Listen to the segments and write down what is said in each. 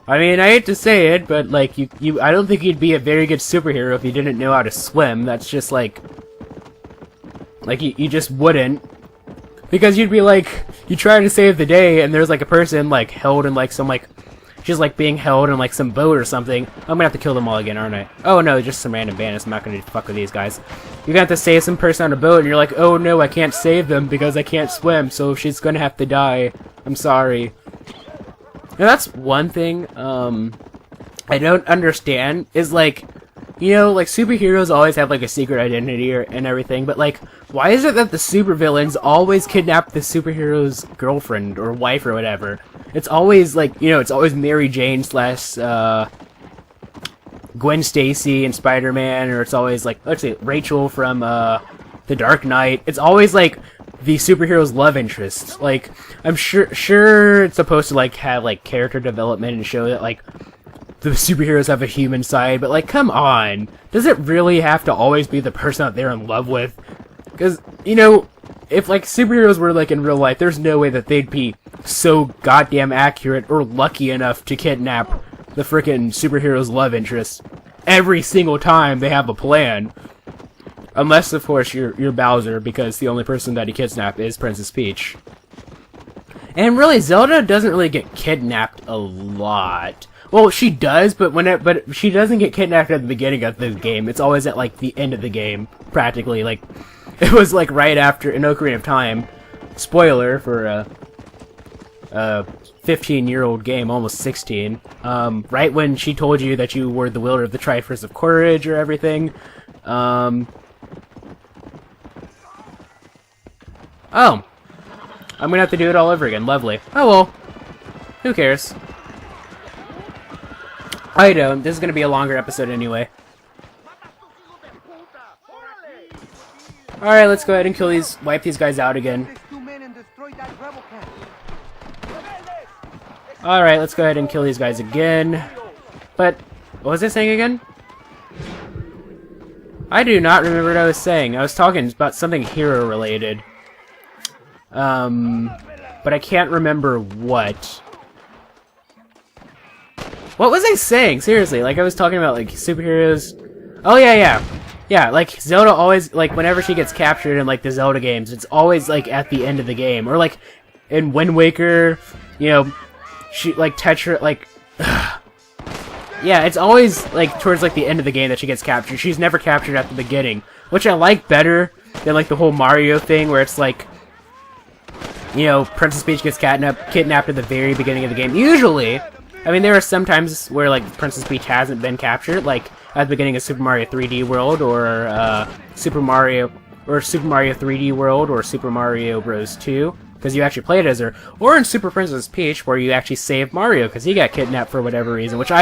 I mean, I hate to say it, but, like, I don't think you'd be a very good superhero if you didn't know how to swim. That's just, like, you just wouldn't. Because you'd be, like, you try to save the day, and there's, like, a person, like, held in, like, some, like, she's, like, being held in, like, some boat or something. I'm gonna have to kill them all again, aren't I? Oh, no, just some random bandits. I'm not gonna fuck with these guys. You're gonna have to save some person on a boat, and you're like, oh, no, I can't save them because I can't swim, so she's gonna have to die. I'm sorry. Now, that's one thing, I don't understand, is, like, you know, like, superheroes always have, like, a secret identity and everything, but, like, why is it that the supervillains always kidnap the superhero's girlfriend or wife or whatever? It's always, like, you know, it's always Mary Jane slash, Gwen Stacy in Spider-Man, or it's always, like, let's say, Rachel from, The Dark Knight. It's always, like, the superhero's love interest. Like, I'm sure it's supposed to, like, have, like, character development and show that, like, the superheroes have a human side, but, like, come on. Does it really have to always be the person that they're in love with? Because, you know, if, like, superheroes were, like, in real life, there's no way that they'd be so goddamn accurate or lucky enough to kidnap the frickin' superhero's love interest every single time they have a plan. Unless, of course, you're Bowser, because the only person that he kidnapped is Princess Peach. And really, Zelda doesn't really get kidnapped a lot. Well, she does, but she doesn't get kidnapped at the beginning of the game. It's always at, like, the end of the game, practically. Like, it was, like, right after in Ocarina of Time. Spoiler for a 15-year-old game, almost 16. Right when she told you that you were the wielder of the Triforce of Courage or everything. Oh. I'm gonna have to do it all over again. Lovely. Oh well. Who cares? I don't. This is gonna be a longer episode anyway. Alright, let's go ahead and kill these, wipe these guys out again. Alright, let's go ahead and kill these guys again. But, what was I saying again? I do not remember what I was saying. I was talking about something hero related. But I can't remember what. What was I saying? Seriously, like I was talking about like superheroes. Oh yeah. Yeah, like Zelda always, like whenever she gets captured in like the Zelda games, it's always like at the end of the game. Or like in Wind Waker, you know, she like Tetra, like yeah, it's always like towards like the end of the game that she gets captured. She's never captured at the beginning, which I like better than like the whole Mario thing where it's like, you know, Princess Peach gets kidnapped at the very beginning of the game. Usually, I mean, there are some times where like Princess Peach hasn't been captured, like at the beginning of Super Mario 3D World, or Super Mario 3D World, or Super Mario Bros. 2, because you actually played as her, or in Super Princess Peach, where you actually saved Mario because he got kidnapped for whatever reason, which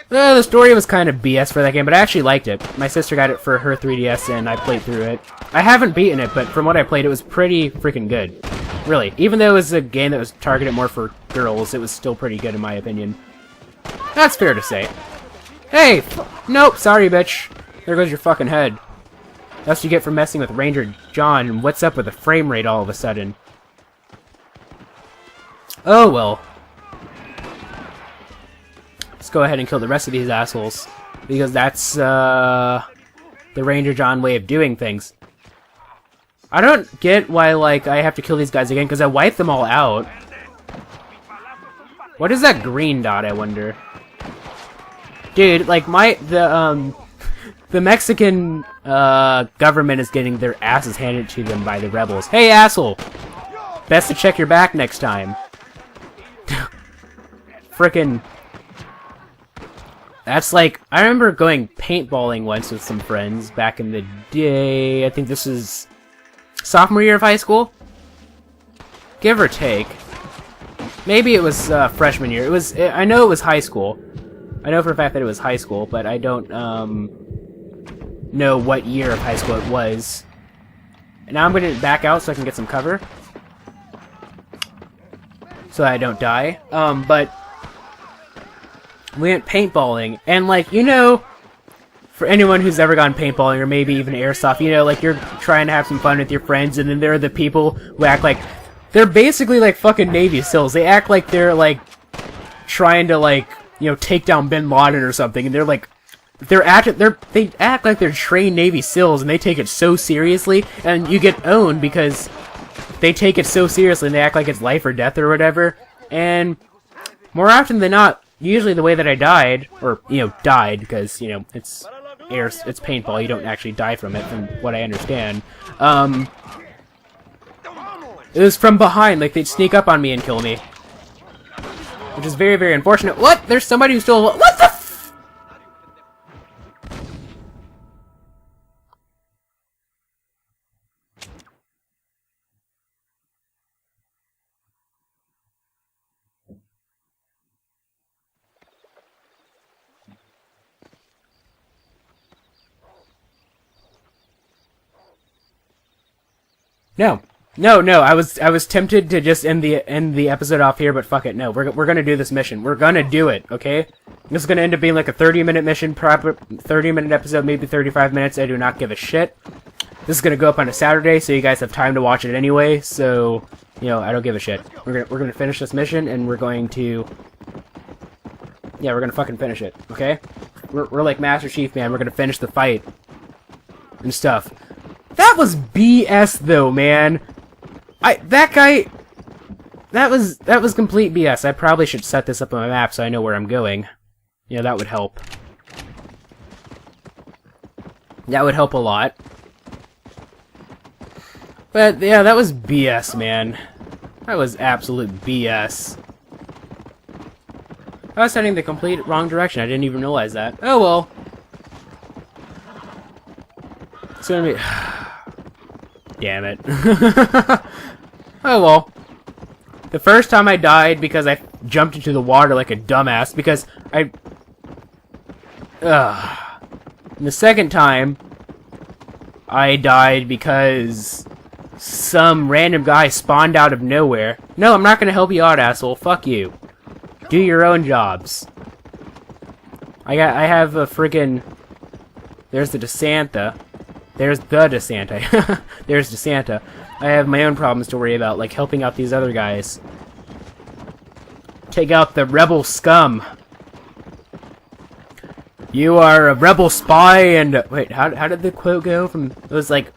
the story was kind of BS for that game, but I actually liked it. My sister got it for her 3DS, and I played through it. I haven't beaten it, but from what I played, it was pretty freaking good. Really. Even though it was a game that was targeted more for girls, it was still pretty good in my opinion. That's fair to say. Hey! Nope, sorry, bitch. There goes your fucking head. That's what you get for messing with Ranger John, and what's up with the frame rate all of a sudden? Oh, well. Let's go ahead and kill the rest of these assholes. Because that's, the Ranger John way of doing things. I don't get why, like, I have to kill these guys again, because I wiped them all out. What is that green dot, I wonder? Dude, like, the Mexican, government is getting their asses handed to them by the rebels. Hey, asshole! Best to check your back next time. Frickin'... That's like... I remember going paintballing once with some friends back in the day. I think this is... sophomore year of high school? Give or take. Maybe it was, freshman year. I know it was high school. I know for a fact that it was high school, but I don't, know what year of high school it was. And now I'm gonna back out so I can get some cover. So that I don't die. But... we went paintballing, and, like, you know... for anyone who's ever gone paintballing, or maybe even airsoft, you know, like, you're trying to have some fun with your friends, and then there are the people who act like... they're basically like fucking Navy SEALs. They act like they're, like, trying to, like, you know, take down Bin Laden or something, and they're like, they act like they're trained Navy SEALs, and they take it so seriously, and you get owned because they take it so seriously, and they act like it's life or death or whatever, and more often than not, usually the way that I died, or, you know, died, because, you know, it's paintball, you don't actually die from it, from what I understand, it was from behind, like, they'd sneak up on me and kill me. Which is very, very unfortunate. What? There's somebody who's still... What the f... No, I was tempted to just end the episode off here, but fuck it, no, we're gonna do this mission. We're gonna do it, okay? This is gonna end up being like a 30-minute mission, proper 30-minute episode, maybe 35 minutes, I do not give a shit. This is gonna go up on a Saturday, so you guys have time to watch it anyway, so, you know, I don't give a shit. We're gonna finish this mission, and we're going to... Yeah, we're gonna fucking finish it, okay? We're like Master Chief, man, we're gonna finish the fight. And stuff. That was BS, though, man. That was complete BS. I probably should set this up on my map so I know where I'm going. Yeah, that would help. That would help a lot. But, yeah, that was BS, man. That was absolute BS. I was heading the complete wrong direction. I didn't even realize that. Oh, well. It's gonna be... Damn it. Oh well. The first time I died because I jumped into the water like a dumbass because I... And the second time, I died because some random guy spawned out of nowhere. No, I'm not gonna help you out, asshole. Fuck you. Do your own jobs. I have a friggin... There's the DeSanta. There's the DeSanta. There's DeSanta. I have my own problems to worry about, like helping out these other guys. Take out the rebel scum. You are a rebel spy and... Wait, how did the quote go from... It was like...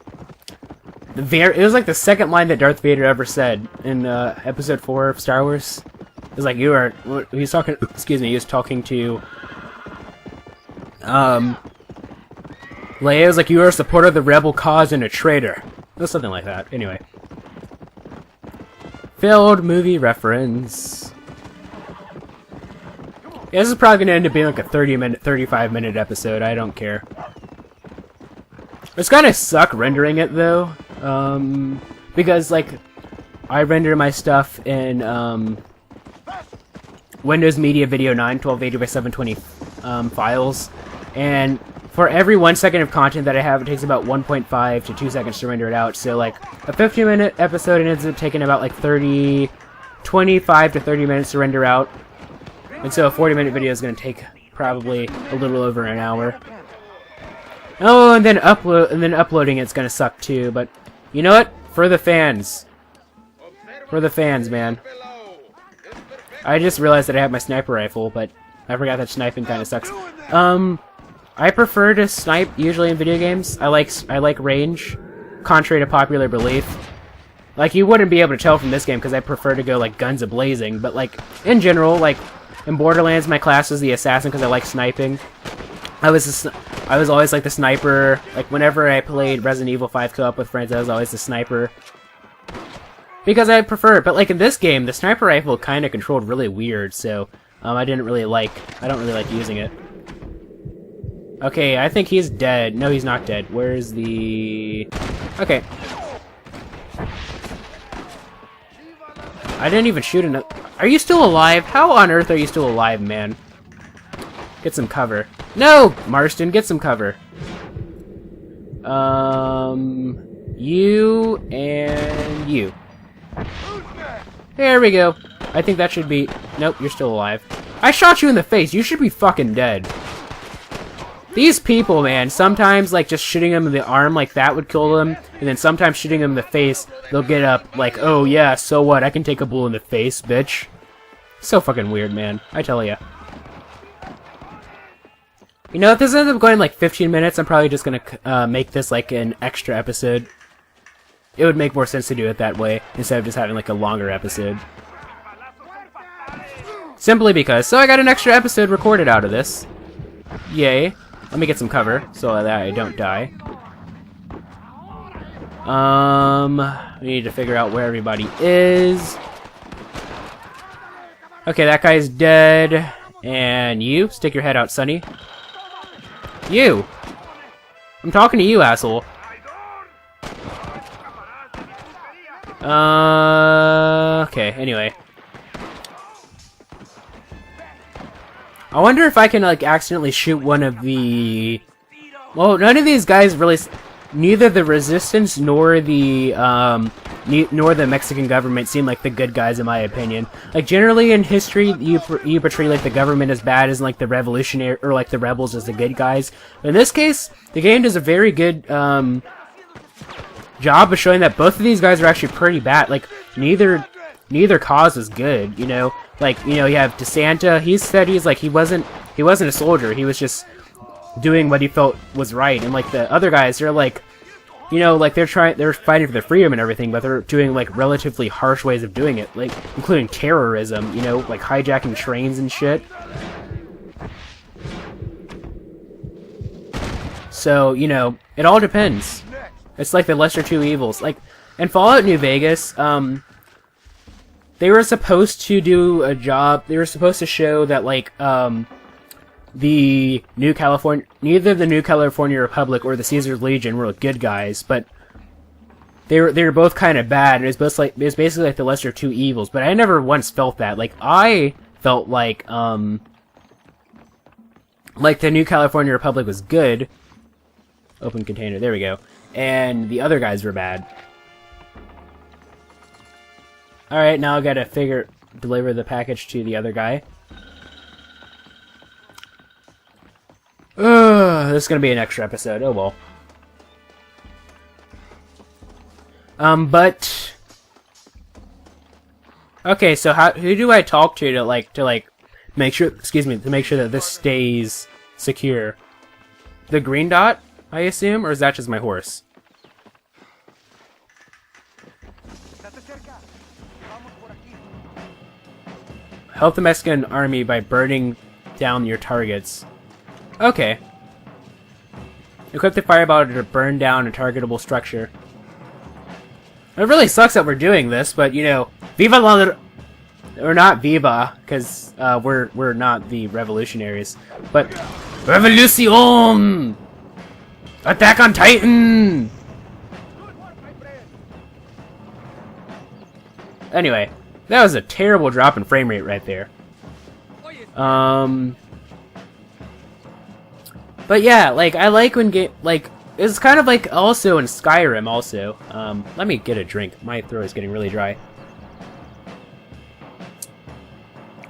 It was like the second line that Darth Vader ever said in episode 4 of Star Wars. It was like, you are... He was talking... Excuse me, he was talking to... Leia was like, you are a supporter of the rebel cause and a traitor. It was something like that. Anyway. Failed movie reference. Yeah, this is probably going to end up being like a 30-minute, 35-minute episode. I don't care. It's gonna suck rendering it, though. Because, like, I render my stuff in, Windows Media Video 9, 1280 by 720, files. And for every 1 second of content that I have, it takes about 1.5 to 2 seconds to render it out. So, like, a 15-minute episode ends up taking about, like, 25 to 30 minutes to render out. And so a 40-minute video is going to take probably a little over an hour. Oh, and then uploading it's going to suck, too. But, you know what? For the fans. For the fans, man. I just realized that I have my sniper rifle, but I forgot that sniping kind of sucks. I prefer to snipe usually in video games. I like range, contrary to popular belief. Like, you wouldn't be able to tell from this game because I prefer to go like guns a-blazing, but like in general, like in Borderlands, my class is the assassin because I like sniping. I was always like the sniper. Like whenever I played Resident Evil 5 co-op with friends, I was always the sniper because I prefer it. But like in this game, the sniper rifle kind of controlled really weird, so I don't really like using it. Okay, I think he's dead. No, he's not dead. Where's the... Okay. I didn't even shoot enough. Are you still alive? How on earth are you still alive, man? Get some cover. No! Marston, get some cover. You and you. There we go. I think that should be... Nope, you're still alive. I shot you in the face. You should be fucking dead. These people, man, sometimes, like, just shooting them in the arm like that would kill them, and then sometimes shooting them in the face, they'll get up, like, oh, yeah, so what, I can take a bullet in the face, bitch. So fucking weird, man. I tell ya. You know, if this ends up going like 15 minutes, I'm probably just gonna make this like an extra episode. It would make more sense to do it that way, instead of just having like a longer episode. Simply because, so I got an extra episode recorded out of this. Yay. Let me get some cover, so that I don't die. We need to figure out where everybody is. Okay, that guy's dead. And you, stick your head out, Sonny. You! I'm talking to you, asshole. Okay, anyway. I wonder if I can, like, accidentally shoot one of the... Well, none of these guys really... Neither the Resistance nor the, nor the Mexican government seem like the good guys, in my opinion. Like, generally in history, you portray, like, the government as bad as, like, the revolutionary... Or, like, the rebels as the good guys. But in this case, the game does a very good, job of showing that both of these guys are actually pretty bad. Like, neither cause is good, you know? Like, you know, you have DeSanta, he said he's like, he wasn't a soldier, he was just doing what he felt was right. And like the other guys, they're like, you know, like they're fighting for their freedom and everything, but they're doing like relatively harsh ways of doing it, like including terrorism, you know, like hijacking trains and shit. So, you know, it all depends. It's like the lesser two evils. Like, in Fallout New Vegas, they were supposed to do a job, they were supposed to show that, like, neither the New California Republic or the Caesar's Legion were good guys, but they were both kind of bad. It was basically like the lesser two evils, but I never once felt that. Like, I felt like the New California Republic was good. Open container, there we go. And the other guys were bad. Alright, now I gotta deliver the package to the other guy. This is gonna be an extra episode, oh well. But... Okay, so who do I talk to make sure, to make sure that this stays secure? The green dot, I assume, or is that just my horse? Help the Mexican army by burning down your targets. Okay. Equip the fireball to burn down a targetable structure. It really sucks that we're doing this, but you know, Viva la... Or not Viva, because we're not the revolutionaries. But Revolucion! Attack on Titan! Anyway, that was a terrible drop in frame rate right there. But yeah, like, I like when it's kind of like also in Skyrim also. Let me get a drink. My throat is getting really dry.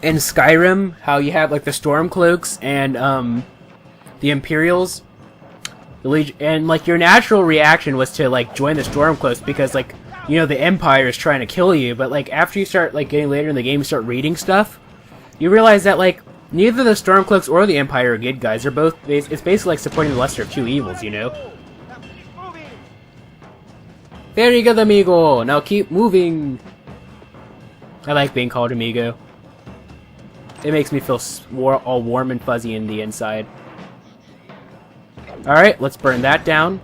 In Skyrim, how you have like the Stormcloaks and the Imperials, the Legion, and like your natural reaction was to like join the Stormcloaks because like, you know, the Empire is trying to kill you, but like after you start like getting later in the game, you start reading stuff, you realize that like neither the Stormcloaks or the Empire are good guys. They're both, it's basically like supporting the lesser of two evils, you know? Very good, amigo! Now keep moving! I like being called amigo. It makes me feel all warm and fuzzy in the inside. Alright, let's burn that down.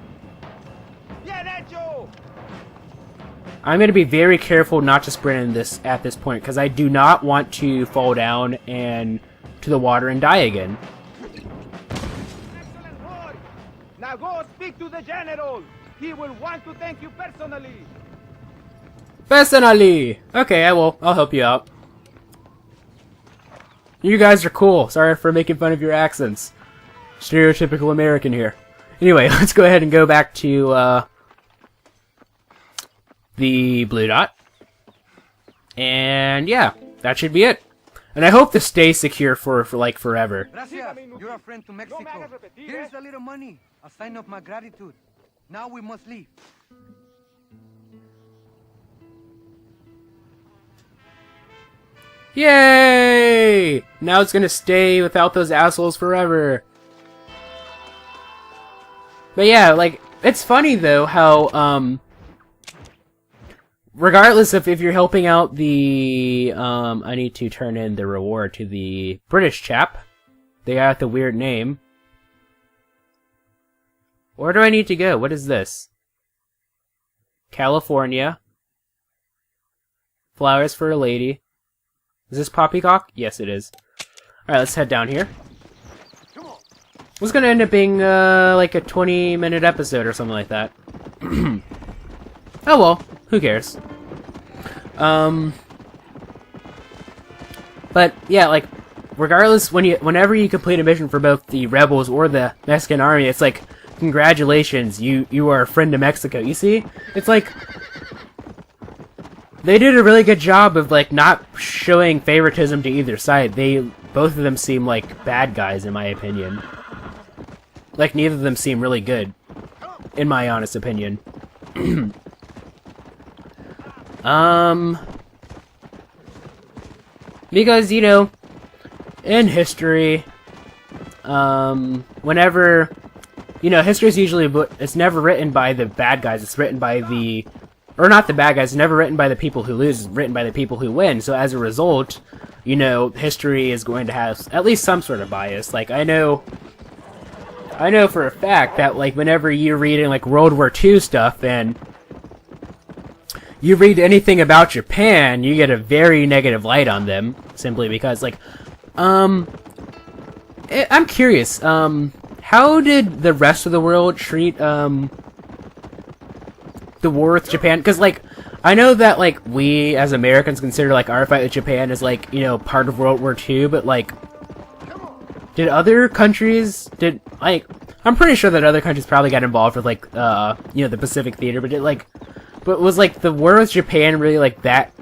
I'm going to be very careful not to sprint in this at this point, because I do not want to fall down and to the water and die again. Excellent work! Now go speak to the general. He will want to thank you personally. Personally! Okay, I will. I'll help you out. You guys are cool. Sorry for making fun of your accents. Stereotypical American here. Anyway, let's go ahead and go back to, the blue dot. And yeah, that should be it. And I hope this stays secure for like forever. Gracias. You're a friend to Mexico. Here's a little money, a sign of my gratitude. Now we must leave. Yay! Now it's gonna stay without those assholes forever. But yeah, like, it's funny though how, regardless of if you're helping out the, I need to turn in the reward to the British chap. They got the weird name. Where do I need to go? What is this? California. Flowers for a lady. Is this Poppycock? Yes, it is. Alright, let's head down here. It was gonna end up being, like a 20-minute episode or something like that. Oh well, who cares? But, yeah, like, regardless, whenever you complete a mission for both the rebels or the Mexican army, it's like, congratulations, you are a friend of Mexico. You see? It's like, they did a really good job of, like, not showing favoritism to either side. Both of them seem like bad guys, in my opinion. Like, neither of them seem really good, in my honest opinion. Because, you know, in history, whenever, you know, history is usually, it's never written by the bad guys, it's written by the, or not the bad guys, it's never written by the people who lose, it's written by the people who win. So as a result, you know, history is going to have at least some sort of bias. Like, I know for a fact that, like, whenever you're reading, like, World War II stuff, and you read anything about Japan, you get a very negative light on them, simply because, like, I'm curious, how did the rest of the world treat, the war with Japan? Because, like, I know that, like, we, as Americans, consider, like, our fight with Japan as, like, you know, part of World War II, but, like, did other countries, I'm pretty sure that other countries probably got involved with, like, you know, the Pacific Theater, but was, like, the war with Japan really, like, that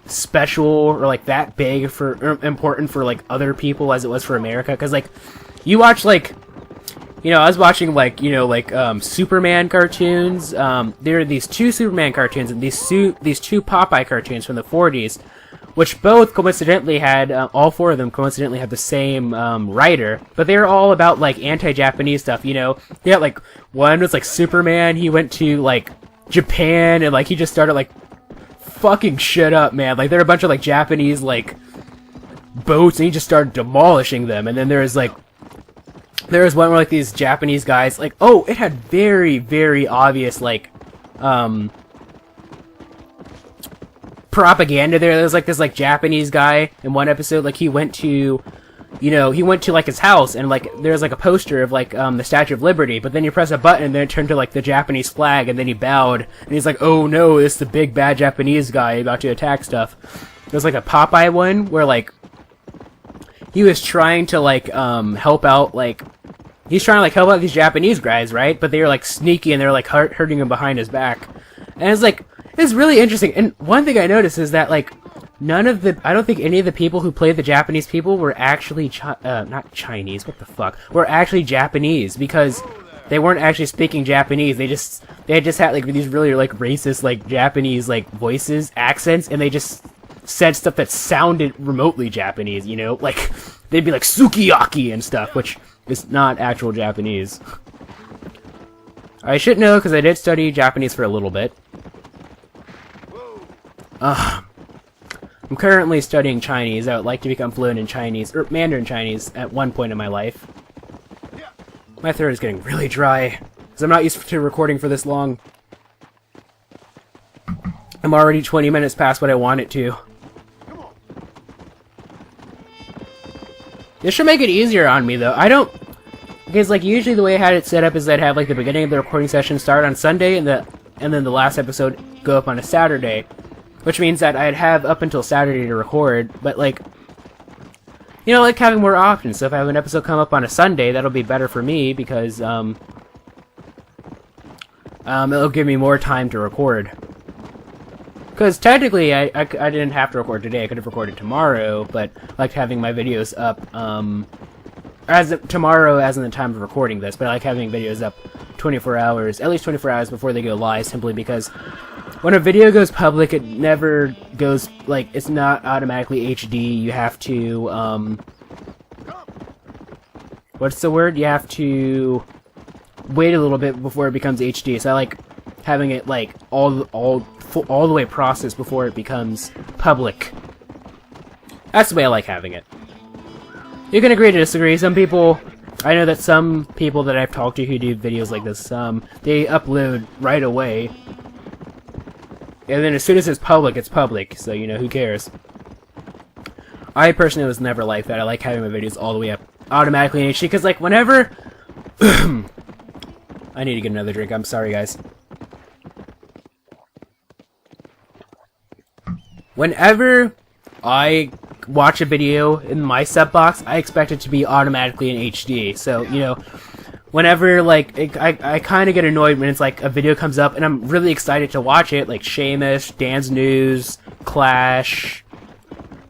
special, or, like, that big or important for, like, other people as it was for America? Because, like, you watch, like, you know, I was watching, like, you know, like, Superman cartoons. There are these two Superman cartoons and these two Popeye cartoons from the 40s, which both coincidentally had, all four of them coincidentally had the same writer, but they were all about, like, anti-Japanese stuff, you know? Yeah, like, one was, like, Superman, he went to, like, Japan, and, like, he just started, like, fucking shit up, man. Like, there were a bunch of, like, Japanese, like, boats, and he just started demolishing them, and then there was, like, there was one where, like, these Japanese guys, like, oh, it had very, very obvious, like, propaganda there. There was, like, this, like, Japanese guy in one episode, like, he went to, like, his house, and, like, there's, like, a poster of, like, the Statue of Liberty, but then you press a button, and then it turned to, like, the Japanese flag, and then he bowed, and he's like, oh no, this is the big bad Japanese guy about to attack stuff. There's, like, a Popeye one, where, like, he was trying to, like, help out, like, he's trying to, like, help out these Japanese guys, right? But they were, like, sneaky, and they were, like, hurting him behind his back. And it's, like, it's really interesting. And one thing I noticed is that, like, I don't think any of the people who played the Japanese people were actually, not Chinese, what the fuck, were actually Japanese, because they weren't actually speaking Japanese. They just had, like, these really, like, racist, like, Japanese, like, voices, accents, and they just said stuff that sounded remotely Japanese, you know? Like, they'd be like, sukiyaki and stuff, which is not actual Japanese. I should know, because I did study Japanese for a little bit. I'm currently studying Chinese. I would like to become fluent in Chinese, or Mandarin Chinese, at one point in my life. My throat is getting really dry, because I'm not used to recording for this long. I'm already 20 minutes past what I want it to. This should make it easier on me, though. Because, like, usually the way I had it set up is I'd have, like, the beginning of the recording session start on Sunday, and then the last episode go up on a Saturday. Which means that I'd have up until Saturday to record, but, like, you know, like, having more options. So if I have an episode come up on a Sunday, that'll be better for me, because, it'll give me more time to record. Because technically, I didn't have to record today. I could have recorded tomorrow, but I liked having my videos up, tomorrow as in the time of recording this, but I like having videos up 24 hours, at least 24 hours before they go live, simply because when a video goes public, it never goes, like, it's not automatically HD. You have to, what's the word? You have to wait a little bit before it becomes HD. So I like having it, like, all the way processed before it becomes public. That's the way I like having it. You can agree to disagree. Some people, I know that some people that I've talked to who do videos like this, they upload right away. And then as soon as it's public, so, you know, who cares? I personally was never like that. I like having my videos all the way up automatically in HD, because, like, whenever... I need to get another drink. I'm sorry, guys. Whenever I watch a video in my sub box, I expect it to be automatically in HD. So, you know, whenever, like, I kind of get annoyed when it's like a video comes up and I'm really excited to watch it, like Seamus, Dan's News, Clash,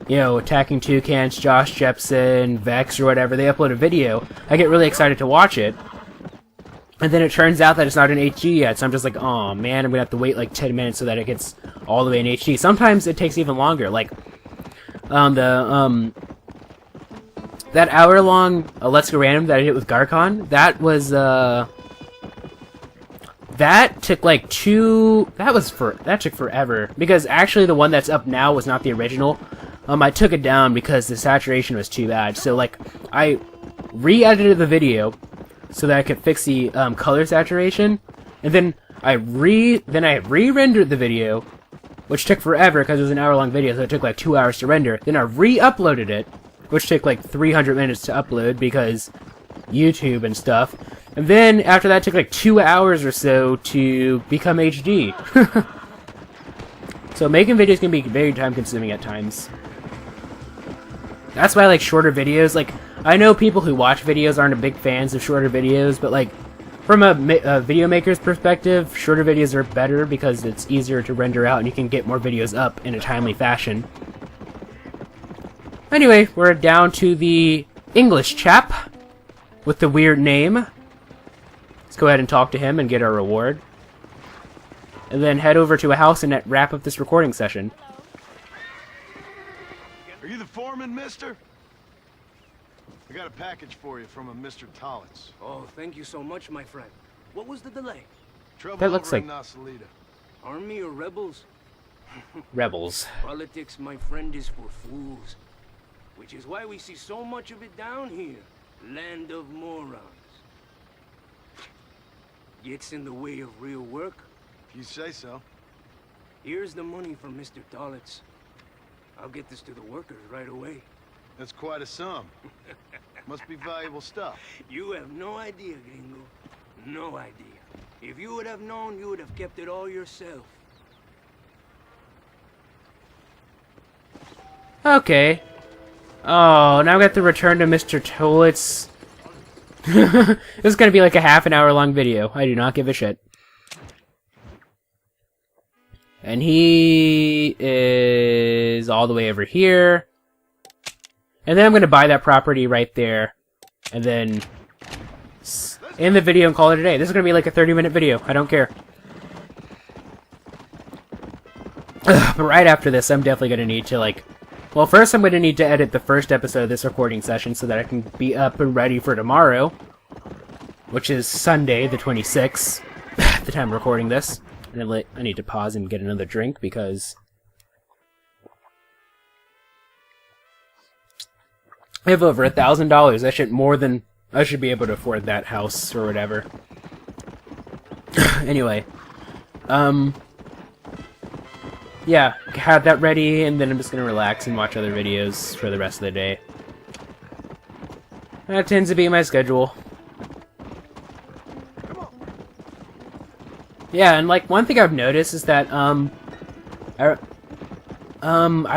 you know, Attacking Toucans, Josh Jepson, Vex, or whatever, they upload a video. I get really excited to watch it. And then it turns out that it's not in HD yet, so I'm just like, oh man, I'm gonna have to wait like 10 minutes so that it gets all the way in HD. Sometimes it takes even longer, like, that hour-long Let's Go Random that I did with Garcon, that was, that took like that took forever, because actually the one that's up now was not the original. I took it down because the saturation was too bad, so, like, I re-edited the video so that I could fix the color saturation, and then I re-rendered the video, which took forever because it was an hour-long video, so it took like 2 hours to render. Then I re-uploaded it, which took like 300 minutes to upload because YouTube and stuff. And then after that, it took like 2 hours or so to become HD. So making videos can be very time-consuming at times. That's why I like shorter videos. Like, I know people who watch videos aren't a big fans of shorter videos, but, like, from a video maker's perspective, shorter videos are better because it's easier to render out and you can get more videos up in a timely fashion. Anyway, we're down to the English chap with the weird name. Let's go ahead and talk to him and get our reward. And then head over to a house and wrap up this recording session. Are you the foreman, mister? I got a package for you from a Mr. Tollitz. Oh, thank you so much, my friend. What was the delay? Trouble That looks over in like- Nasalita. Army or rebels? Rebels. Politics, my friend, is for fools. Which is why we see so much of it down here. Land of morons. Gets in the way of real work. If you say so. Here's the money from Mr. Tollitz. I'll get this to the workers right away. That's quite a sum. Must be valuable stuff. You have no idea, gringo. No idea. If you would have known, you would have kept it all yourself. Okay. Oh, now I got to return to Mr. Tollitz. This is gonna be like a half an hour long video. I do not give a shit. And he is all the way over here. And then I'm gonna buy that property right there. And then end the video and call it a day. This is gonna be like a 30-minute video. I don't care. But right after this, I'm definitely gonna need to, like... Well, first I'm going to need to edit the first episode of this recording session so that I can be up and ready for tomorrow, which is Sunday, the 26th, at the time of recording this. And I need to pause and get another drink because I have over $1,000. I should be able to afford that house or whatever. Anyway, yeah, have that ready, and then I'm just gonna relax and watch other videos for the rest of the day. That tends to be my schedule. Yeah, and like one thing I've noticed is that I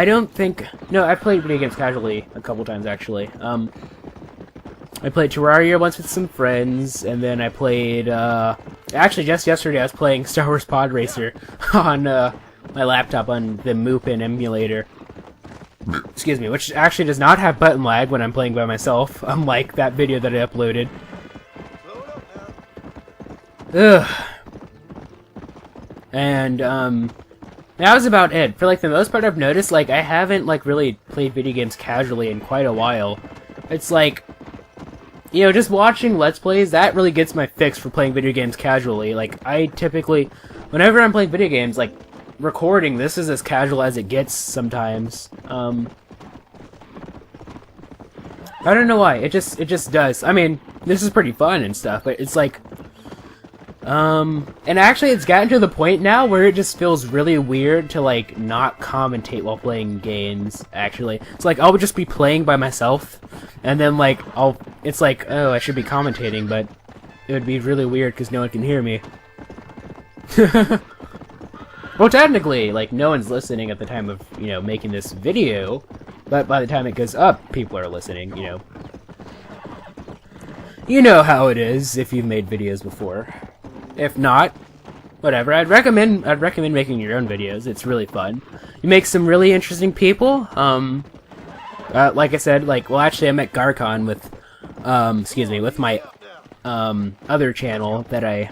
don't think I've played video games casually a couple times actually. I played Terraria once with some friends, and then I played actually just yesterday I was playing Star Wars Pod Racer on my laptop on the Mupen emulator. Excuse me, which actually does not have button lag when I'm playing by myself, unlike that video that I uploaded. Ugh. And that was about it. For like the most part, I've noticed like I haven't like really played video games casually in quite a while. It's like, you know, just watching Let's Plays, that really gets my fix for playing video games casually. Like, I typically, whenever I'm playing video games, like, recording, this is as casual as it gets sometimes. I don't know why, it just does. I mean, this is pretty fun and stuff, but it's like, and actually it's gotten to the point now where it just feels really weird to, like, not commentate while playing games, actually. It's like, I'll just be playing by myself, and then, like, it's like, oh, I should be commentating, but it would be really weird because no one can hear me. Well, technically, like, no one's listening at the time of, you know, making this video, but by the time it goes up, people are listening, you know. You know how it is if you've made videos before. If not, whatever. I'd recommend making your own videos. It's really fun. You make some really interesting people. Like I said, like, well, actually, I met Garcon with, with my, other channel that I,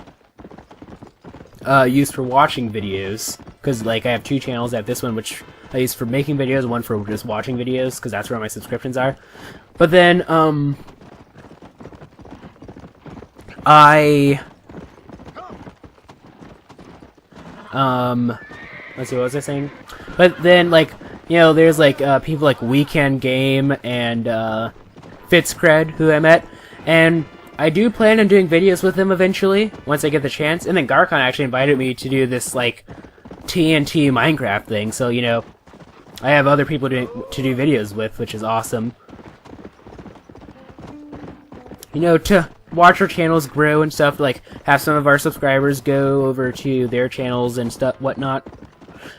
use for watching videos. Because, like, I have two channels. I have this one, which I use for making videos, one for just watching videos, because that's where my subscriptions are. But then, let's see, what was I saying? But then, like, you know, there's, like, people like Weekend Game and, Fitzcred, who I met, and I do plan on doing videos with them eventually, once I get the chance, and then Garcon actually invited me to do this, like, TNT Minecraft thing, so, you know, I have other people to do videos with, which is awesome. You know, to watch our channels grow and stuff, like, have some of our subscribers go over to their channels and stuff, whatnot.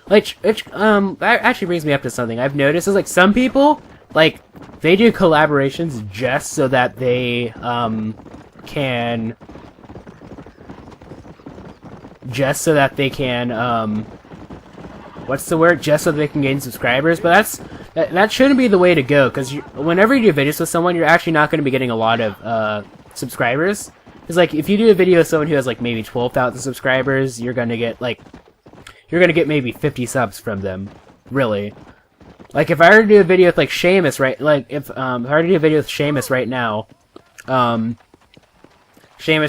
Like, that actually brings me up to something I've noticed is, like, some people, like, they do collaborations just so that they, can, what's the word? Just so they can gain subscribers, but that shouldn't be the way to go, because whenever you do videos with someone, you're actually not going to be getting a lot of, subscribers. Because, like, if you do a video with someone who has, like, maybe 12,000 subscribers, you're gonna get maybe 50 subs from them. Really. Like, if I were to do a video with, like, Seamus, right, like, if I were to do a video with Seamus right now, Seamus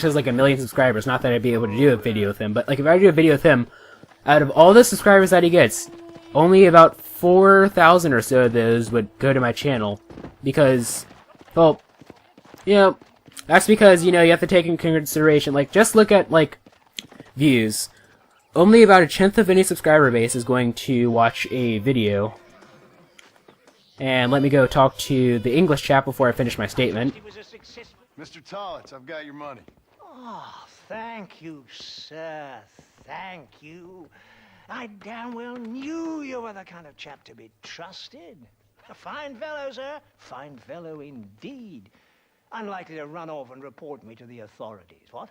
has, like, 1 million subscribers, not that I'd be able to do a video with him, but, like, if I were to do a video with him, out of all the subscribers that he gets, only about 4,000 or so of those would go to my channel. Because, well, you know, that's because, you know, you have to take into consideration, like, just look at, like, views. Only about 1/10 of any subscriber base is going to watch a video. And let me go talk to the English chap before I finish my statement. Mr. Tollitz, I've got your money. Oh, thank you, sir. Thank you. I damn well knew you were the kind of chap to be trusted. A fine fellow, sir. Fine fellow indeed. Unlikely to run off and report me to the authorities, what?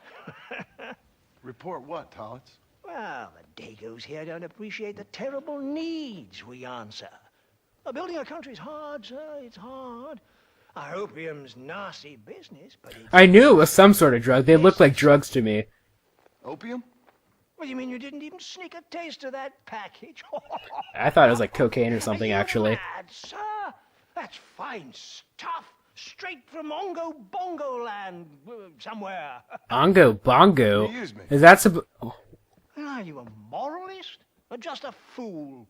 Report what, Tollitz? Well, the Dagos here don't appreciate the terrible needs we answer. Building a country's hard, sir. It's hard. Opium's nasty business, but it's... I knew it was some sort of drug. They looked like drugs to me. Opium? What, you mean you didn't even sneak a taste of that package? I thought it was like cocaine or something, actually. Mad, sir? That's fine stuff. Straight from Ongo Bongo land, somewhere. Ongo Bongo? Excuse me. Is that Are you a moralist or just a fool?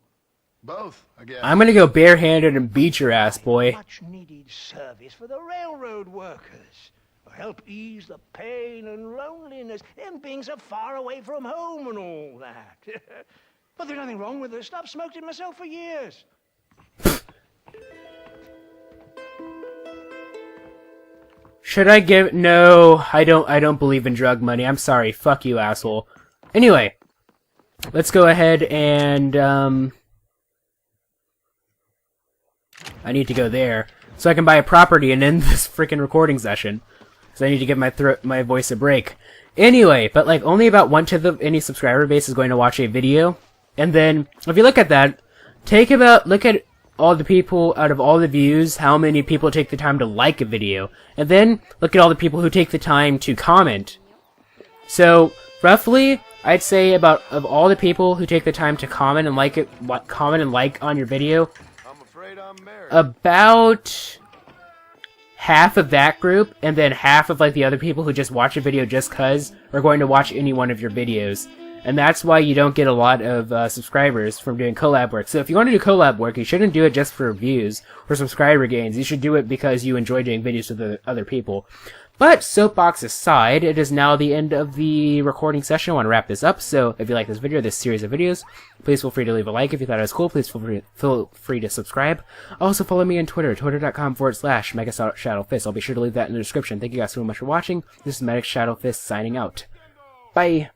Both, I guess. I'm gonna go barehanded and beat your ass, boy. Much needed service for the railroad workers. Help ease the pain and loneliness, them being so far away from home and all that. But there's nothing wrong with this stuff. Smoked it myself for years. Should I give... No, I don't believe in drug money. I'm sorry. Fuck you, asshole. Anyway, let's go ahead and, I need to go there, so I can buy a property and end this freaking recording session. So I need to give my voice a break. Anyway, but, like, only about 1/10 of any subscriber base is going to watch a video. And then, if you look at that, look at all the people, out of all the views, how many people take the time to like a video. And then, look at all the people who take the time to comment. So, roughly, I'd say of all the people who take the time to comment and like on your video, I'm afraid I'm married. about half of that group, and then half of like the other people who just watch a video just cause are going to watch any one of your videos. And that's why you don't get a lot of subscribers from doing collab work. So if you want to do collab work, you shouldn't do it just for views or subscriber gains. You should do it because you enjoy doing videos with other people. But soapbox aside, it is now the end of the recording session. I want to wrap this up. So if you like this video, this series of videos, please feel free to leave a like. If you thought it was cool, please feel free to subscribe. Also follow me on Twitter, twitter.com/MegaShadowFist. I'll be sure to leave that in the description. Thank you guys so much for watching. This is MegaShadowFist signing out. Bye.